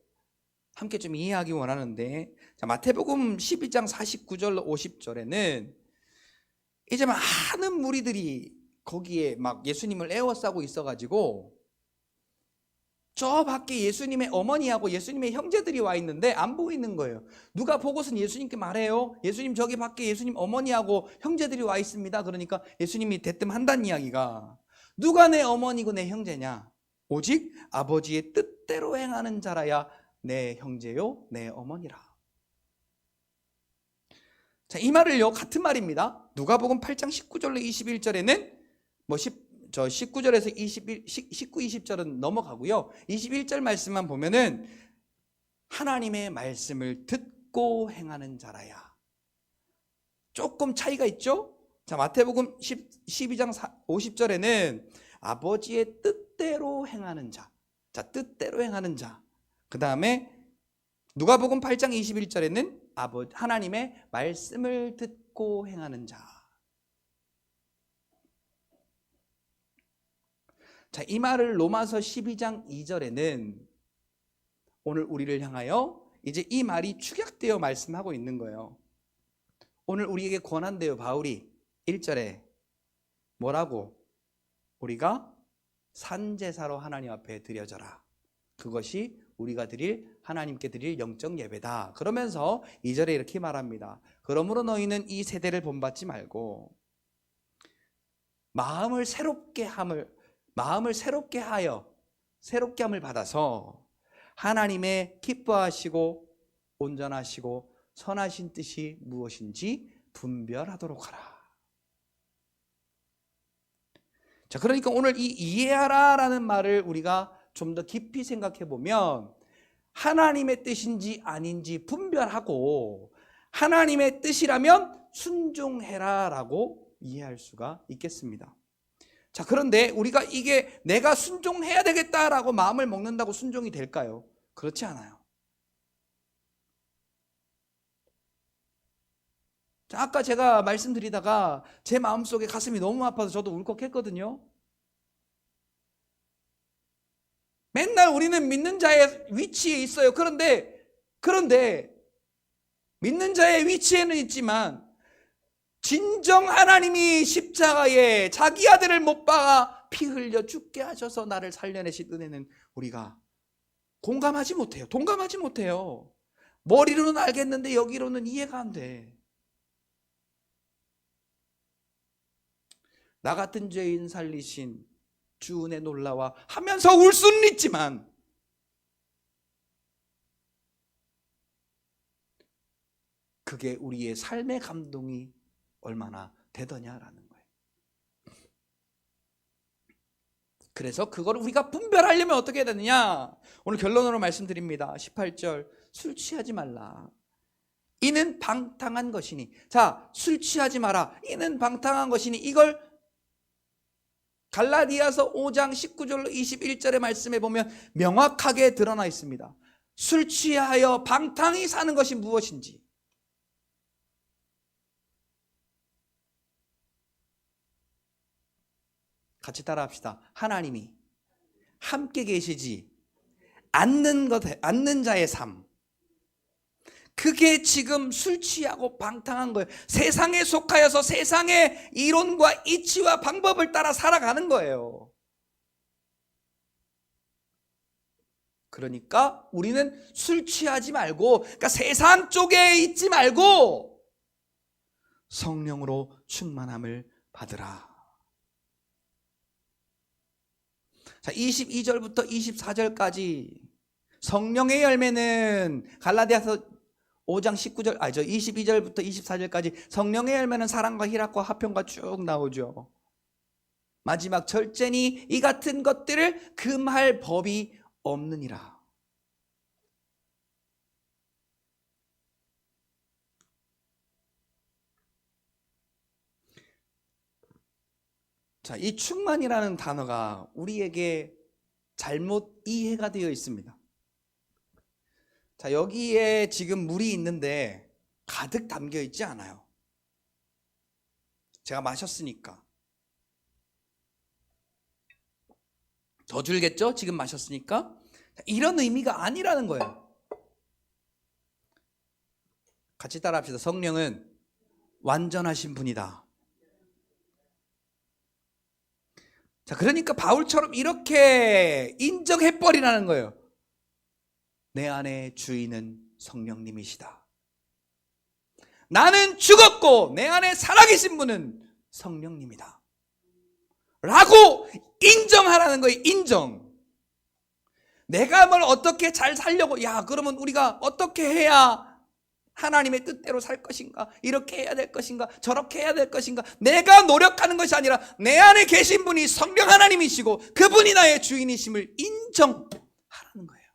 함께 좀 이해하기 원하는데, 자, 마태복음 12장 49절 50절에는 이제 많은 무리들이 거기에 막 예수님을 에워싸고 있어가지고 저 밖에 예수님의 어머니하고 예수님의 형제들이 와 있는데 안 보이는 거예요. 누가 보고선 예수님께 말해요. 예수님, 저기 밖에 예수님 어머니하고 형제들이 와 있습니다. 그러니까 예수님이 대뜸 한다는 이야기가, 누가 내 어머니고 내 형제냐? 오직 아버지의 뜻대로 행하는 자라야 내 형제요 내 어머니라. 자, 이 말을요, 같은 말입니다. 누가복음 8장 19절로 21절에는 19절에서 19, 20절은 넘어가고요. 21절 말씀만 보면은 하나님의 말씀을 듣고 행하는 자라야. 조금 차이가 있죠? 자, 마태복음 12장 50절에는 아버지의 뜻대로 행하는 자. 자, 뜻대로 행하는 자. 그 다음에 누가복음 8장 21절에는 하나님의 말씀을 듣고 행하는 자. 자, 이 말을 로마서 12장 2절에는 오늘 우리를 향하여 이제 이 말이 축약되어 말씀하고 있는 거예요. 오늘 우리에게 권한대요. 바울이 1절에 뭐라고? 우리가 산제사로 하나님 앞에 드려져라. 그것이 우리가 하나님께 드릴 영적 예배다. 그러면서 2절에 이렇게 말합니다. 그러므로 너희는 이 세대를 본받지 말고 마음을 새롭게 함을 받아서 하나님의 기뻐하시고 온전하시고 선하신 뜻이 무엇인지 분별하도록 하라. 자, 그러니까 오늘 이 이해하라라는 말을 우리가 좀 더 깊이 생각해 보면 하나님의 뜻인지 아닌지 분별하고 하나님의 뜻이라면 순종해라라고 이해할 수가 있겠습니다. 자, 그런데 우리가 이게 내가 순종해야 되겠다라고 마음을 먹는다고 순종이 될까요? 그렇지 않아요. 자, 아까 제가 말씀드리다가 제 마음속에 가슴이 너무 아파서 저도 울컥했거든요. 맨날 우리는 믿는 자의 위치에 있어요. 그런데 믿는 자의 위치에는 있지만 진정 하나님이 십자가에 자기 아들을 못 박아 피 흘려 죽게 하셔서 나를 살려내신 은혜는 우리가 공감하지 못해요. 동감하지 못해요. 머리로는 알겠는데 여기로는 이해가 안 돼. 나 같은 죄인 살리신 주 은혜 놀라와 하면서 울 수는 있지만 그게 우리의 삶의 감동이 얼마나 되더냐라는 거예요. 그래서 그걸 우리가 분별하려면 어떻게 해야 되느냐? 오늘 결론으로 말씀드립니다. 18절 술 취하지 말라. 이는 방탕한 것이니. 자, 술 취하지 마라. 이는 방탕한 것이니. 이걸 갈라디아서 5장 19절로 21절의 말씀에 보면 명확하게 드러나 있습니다. 술 취하여 방탕히 사는 것이 무엇인지. 같이 따라합시다. 하나님이 함께 계시지 않는 자의 삶. 그게 지금 술 취하고 방탕한 거예요. 세상에 속하여서 세상의 이론과 이치와 방법을 따라 살아가는 거예요. 그러니까 우리는 술 취하지 말고, 그러니까 세상 쪽에 있지 말고 성령으로 충만함을 받으라. 자, 22절부터 24절까지 성령의 열매는 갈라디아서 5장 19절, 22절부터 24절까지 성령의 열매는 사랑과 희락과 화평과 쭉 나오죠. 마지막 절제니 이 같은 것들을 금할 법이 없느니라. 자, 이 충만이라는 단어가 우리에게 잘못 이해가 되어 있습니다. 자, 여기에 지금 물이 있는데 가득 담겨 있지 않아요. 제가 마셨으니까. 더 줄겠죠? 지금 마셨으니까. 이런 의미가 아니라는 거예요. 같이 따라합시다. 성령은 완전하신 분이다. 자, 그러니까 바울처럼 이렇게 인정해버리라는 거예요. 내 안에 주인은 성령님이시다. 나는 죽었고 내 안에 살아계신 분은 성령님이다. 라고 인정하라는 거예요. 인정. 내가 뭘 어떻게 잘 살려고, 그러면 우리가 어떻게 해야 하나님의 뜻대로 살 것인가? 이렇게 해야 될 것인가? 저렇게 해야 될 것인가? 내가 노력하는 것이 아니라 내 안에 계신 분이 성령 하나님이시고 그분이 나의 주인이심을 인정하라는 거예요.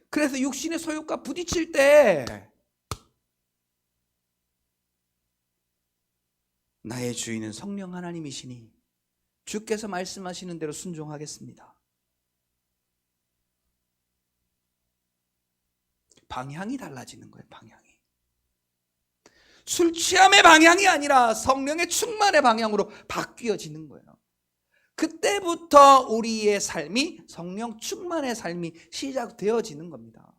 그래서 육신의 소욕과 부딪힐 때 나의 주인은 성령 하나님이시니 주께서 말씀하시는 대로 순종하겠습니다. 방향이 달라지는 거예요. 방향이. 술 취함의 방향이 아니라 성령의 충만의 방향으로 바뀌어지는 거예요. 그때부터 우리의 삶이 성령 충만의 삶이 시작되어지는 겁니다.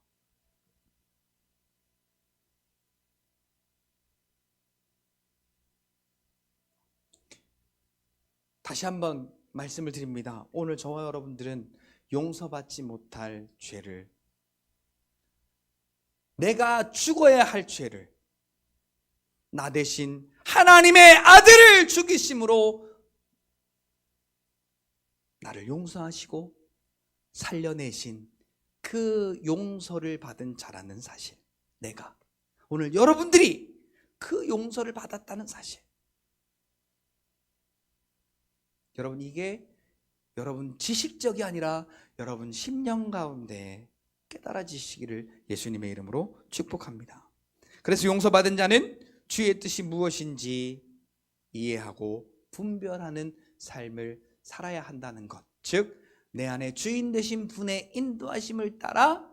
다시 한번 말씀을 드립니다. 오늘 저와 여러분들은 용서받지 못할 죄를, 내가 죽어야 할 죄를 나 대신 하나님의 아들을 죽이심으로 나를 용서하시고 살려내신 그 용서를 받은 자라는 사실, 내가 오늘 여러분들이 그 용서를 받았다는 사실, 여러분 이게 여러분 지식적이 아니라 여러분 심령 가운데 깨달아지시기를 예수님의 이름으로 축복합니다. 그래서 용서받은 자는 주의 뜻이 무엇인지 이해하고 분별하는 삶을 살아야 한다는 것, 즉 내 안에 주인 되신 분의 인도하심을 따라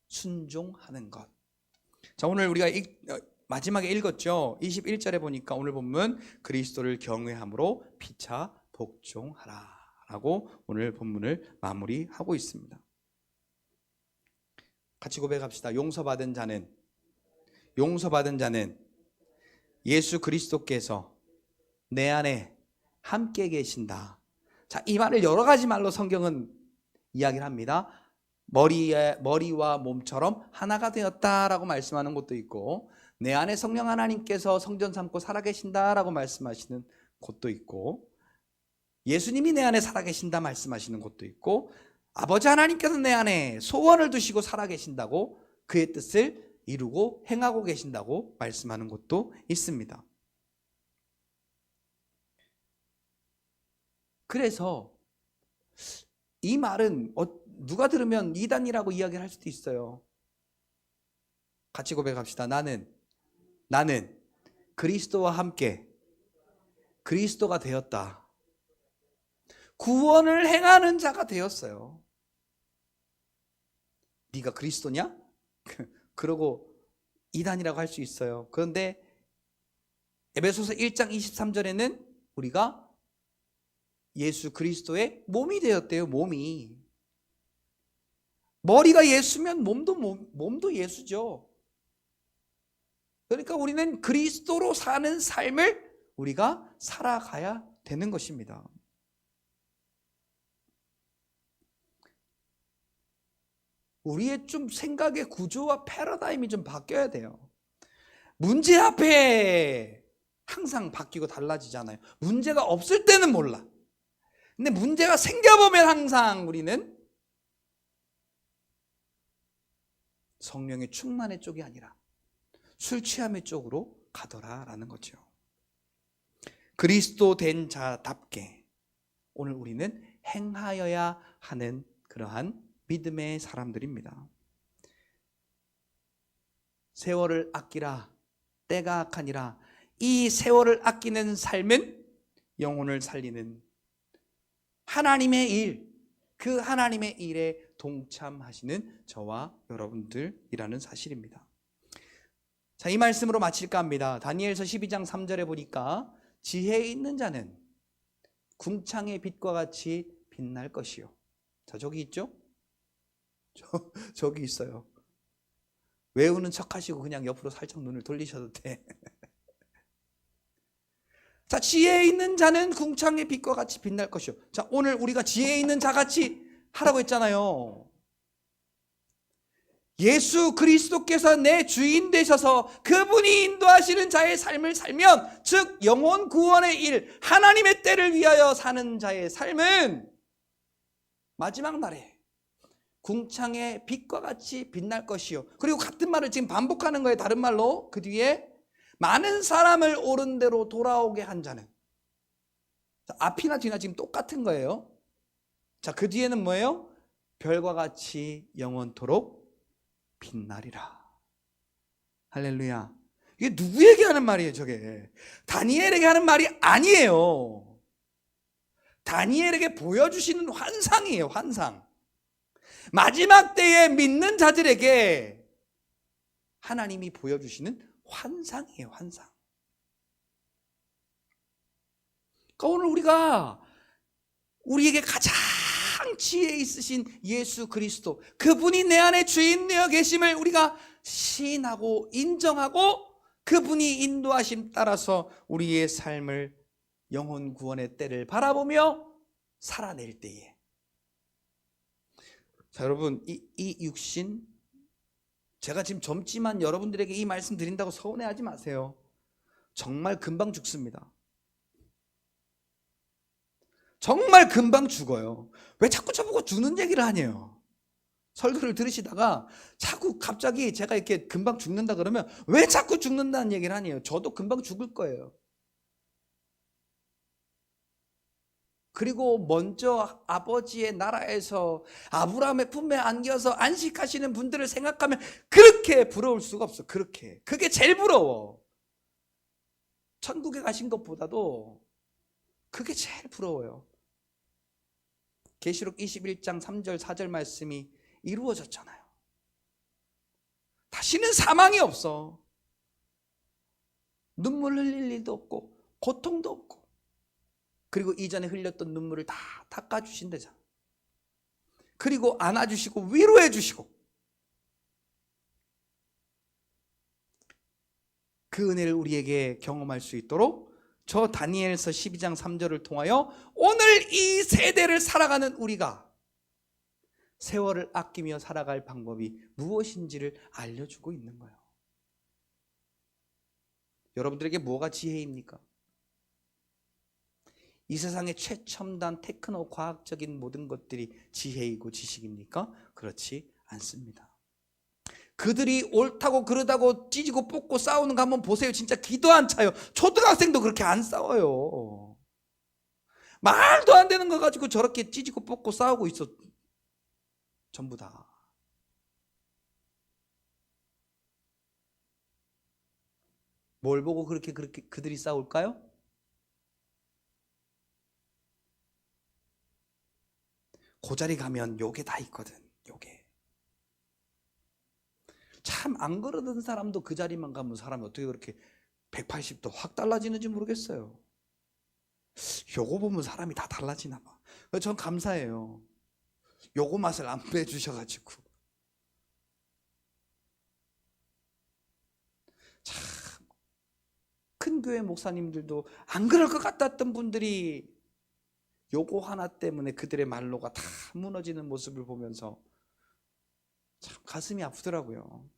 순종하는 것. 자, 오늘 우리가 마지막에 읽었죠. 21절에 보니까 오늘 본문 그리스도를 경외함으로 피차 복종하라 라고 오늘 본문을 마무리하고 있습니다. 같이 고백합시다. 용서받은 자는 예수 그리스도께서 내 안에 함께 계신다. 자, 이 말을 여러 가지 말로 성경은 이야기를 합니다. 머리와 몸처럼 하나가 되었다라고 말씀하는 곳도 있고, 내 안에 성령 하나님께서 성전 삼고 살아계신다라고 말씀하시는 곳도 있고, 예수님이 내 안에 살아계신다 말씀하시는 곳도 있고, 아버지 하나님께서 내 안에 소원을 두시고 살아계신다고 그의 뜻을 이루고 행하고 계신다고 말씀하는 곳도 있습니다. 그래서 이 말은 누가 들으면 이단이라고 이야기를 할 수도 있어요. 같이 고백합시다. 나는 그리스도와 함께 그리스도가 되었다. 구원을 행하는 자가 되었어요. 네가 그리스도냐? 그러고 이단이라고 할 수 있어요. 그런데 에베소서 1장 23절에는 우리가 예수 그리스도의 몸이 되었대요. 몸이. 머리가 예수면 몸도 예수죠. 그러니까 우리는 그리스도로 사는 삶을 우리가 살아가야 되는 것입니다. 우리의 좀 생각의 구조와 패러다임이 좀 바뀌어야 돼요. 문제 앞에 항상 바뀌고 달라지잖아요. 문제가 없을 때는 몰라. 근데 문제가 생겨보면 항상 우리는 성령의 충만의 쪽이 아니라 술 취함의 쪽으로 가더라라는 거죠. 그리스도 된 자답게 오늘 우리는 행하여야 하는 그러한 믿음의 사람들입니다. 세월을 아끼라 때가 악하니라. 이 세월을 아끼는 삶은 영혼을 살리는 하나님의 일, 그 하나님의 일에 동참하시는 저와 여러분들이라는 사실입니다. 자, 이 말씀으로 마칠까 합니다. 다니엘서 12장 3절에 보니까 지혜 있는 자는 궁창의 빛과 같이 빛날 것이요. 자, 저기 있죠? 저기 있어요. 외우는 척 하시고 그냥 옆으로 살짝 눈을 돌리셔도 돼. 자, 지혜 있는 자는 궁창의 빛과 같이 빛날 것이요. 자, 오늘 우리가 지혜 있는 자같이 하라고 했잖아요. 예수 그리스도께서 내 주인 되셔서 그분이 인도하시는 자의 삶을 살면, 즉 영혼 구원의 일, 하나님의 때를 위하여 사는 자의 삶은 마지막 날에 궁창의 빛과 같이 빛날 것이요. 그리고 같은 말을 지금 반복하는 거예요. 다른 말로 그 뒤에 많은 사람을 옳은 대로 돌아오게 한 자는. 자, 앞이나 뒤나 지금 똑같은 거예요. 자, 그 뒤에는 뭐예요? 별과 같이 영원토록 빛나리라. 할렐루야. 이게 누구에게 하는 말이에요, 저게? 다니엘에게 하는 말이 아니에요. 다니엘에게 보여주시는 환상이에요, 환상. 마지막 때에 믿는 자들에게 하나님이 보여주시는 환상이에요, 환상. 그러니까 오늘 우리가 우리에게 가장 지혜 있으신 예수 그리스도, 그분이 내 안에 주인 되어 계심을 우리가 시인하고 인정하고 그분이 인도하심 따라서 우리의 삶을 영혼 구원의 때를 바라보며 살아낼 때에, 자 여러분, 이 육신, 제가 지금 젊지만 여러분들에게 이 말씀 드린다고 서운해하지 마세요. 정말 금방 죽습니다. 정말 금방 죽어요. 왜 자꾸 저보고 죽는 얘기를 하냐요. 설교를 들으시다가 자꾸 갑자기 제가 이렇게 금방 죽는다 그러면 왜 자꾸 죽는다는 얘기를 하냐요. 저도 금방 죽을 거예요. 그리고 먼저 아버지의 나라에서 아브라함의 품에 안겨서 안식하시는 분들을 생각하면 그렇게 부러울 수가 없어. 그게 제일 부러워. 천국에 가신 것보다도 그게 제일 부러워요. 계시록 21장 3절 4절 말씀이 이루어졌잖아요. 다시는 사망이 없어. 눈물 흘릴 일도 없고 고통도 없고, 그리고 이전에 흘렸던 눈물을 다 닦아주신대잖아. 그리고 안아주시고 위로해주시고, 그 은혜를 우리에게 경험할 수 있도록 저 다니엘서 12장 3절을 통하여 오늘 이 세대를 살아가는 우리가 세월을 아끼며 살아갈 방법이 무엇인지를 알려주고 있는 거예요. 여러분들에게 뭐가 지혜입니까? 이 세상의 최첨단 테크노 과학적인 모든 것들이 지혜이고 지식입니까? 그렇지 않습니다. 그들이 옳다고 그러다고 찢고 뽑고 싸우는 거 한번 보세요. 진짜 기도 안 차요. 초등학생도 그렇게 안 싸워요. 말도 안 되는 거 가지고 저렇게 찢고 뽑고 싸우고 있어. 전부 다. 뭘 보고 그렇게 그들이 싸울까요? 그 자리 가면 요게 다 있거든. 요게. 참 안 그러던 사람도 그 자리만 가면 사람이 어떻게 그렇게 180도 확 달라지는지 모르겠어요. 요거 보면 사람이 다 달라지나 봐. 전 감사해요. 요거 맛을 안 빼주셔가지고. 참 큰 교회 목사님들도 안 그럴 것 같았던 분들이 요거 하나 때문에 그들의 말로가 다 무너지는 모습을 보면서 참 가슴이 아프더라고요.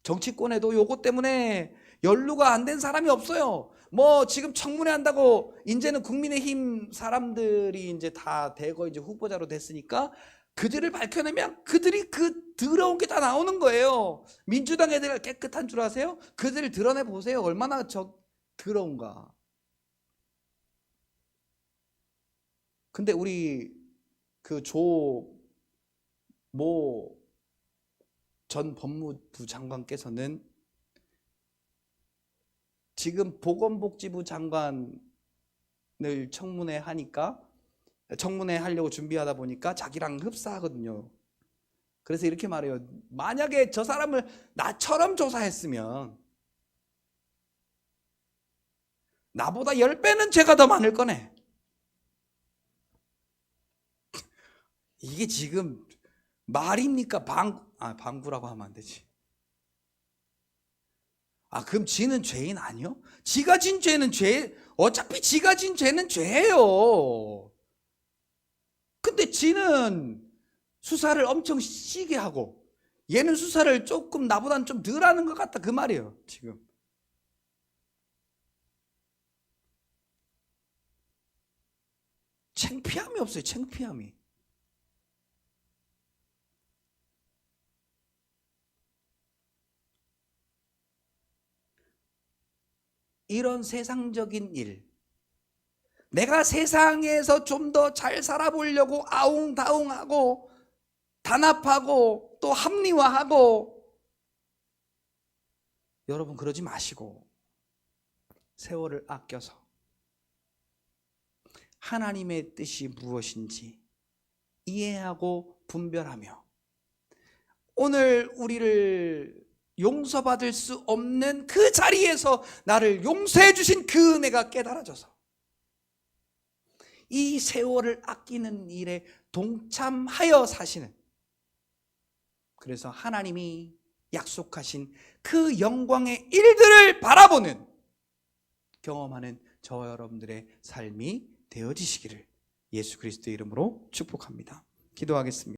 정치권에도 요거 때문에 연루가 안 된 사람이 없어요. 뭐 지금 청문회 한다고 이제는 국민의힘 사람들이 이제 다 대거 이제 후보자로 됐으니까 그들을 밝혀내면 그들이 그 더러운 게 다 나오는 거예요. 민주당 애들 깨끗한 줄 아세요? 그들을 드러내 보세요. 얼마나 더러운가. 근데 우리 그 조 모 전 법무부 장관께서는 지금 보건복지부 장관을 청문회 하려고 준비하다 보니까 자기랑 흡사하거든요. 그래서 이렇게 말해요. 만약에 저 사람을 나처럼 조사했으면 나보다 10배는 죄가 더 많을 거네. 이게 지금 말입니까? 방구라고 하면 안 되지. 그럼 지는 죄인 아니요? 지가 진 죄는 어차피 지가 진 죄는 죄예요. 근데 지는 수사를 엄청 시게 하고 얘는 수사를 조금 나보다는 좀 덜 하는 것 같다, 그 말이에요. 지금 창피함이 없어요. 창피함이. 이런 세상적인 일, 내가 세상에서 좀 더 잘 살아보려고 아웅다웅하고 단합하고 또 합리화하고, 여러분 그러지 마시고 세월을 아껴서 하나님의 뜻이 무엇인지 이해하고 분별하며 오늘 우리를 용서받을 수 없는 그 자리에서 나를 용서해 주신 그 은혜가 깨달아져서 이 세월을 아끼는 일에 동참하여 사시는, 그래서 하나님이 약속하신 그 영광의 일들을 바라보는, 경험하는 저와 여러분들의 삶이 되어지시기를 예수 그리스도의 이름으로 축복합니다. 기도하겠습니다.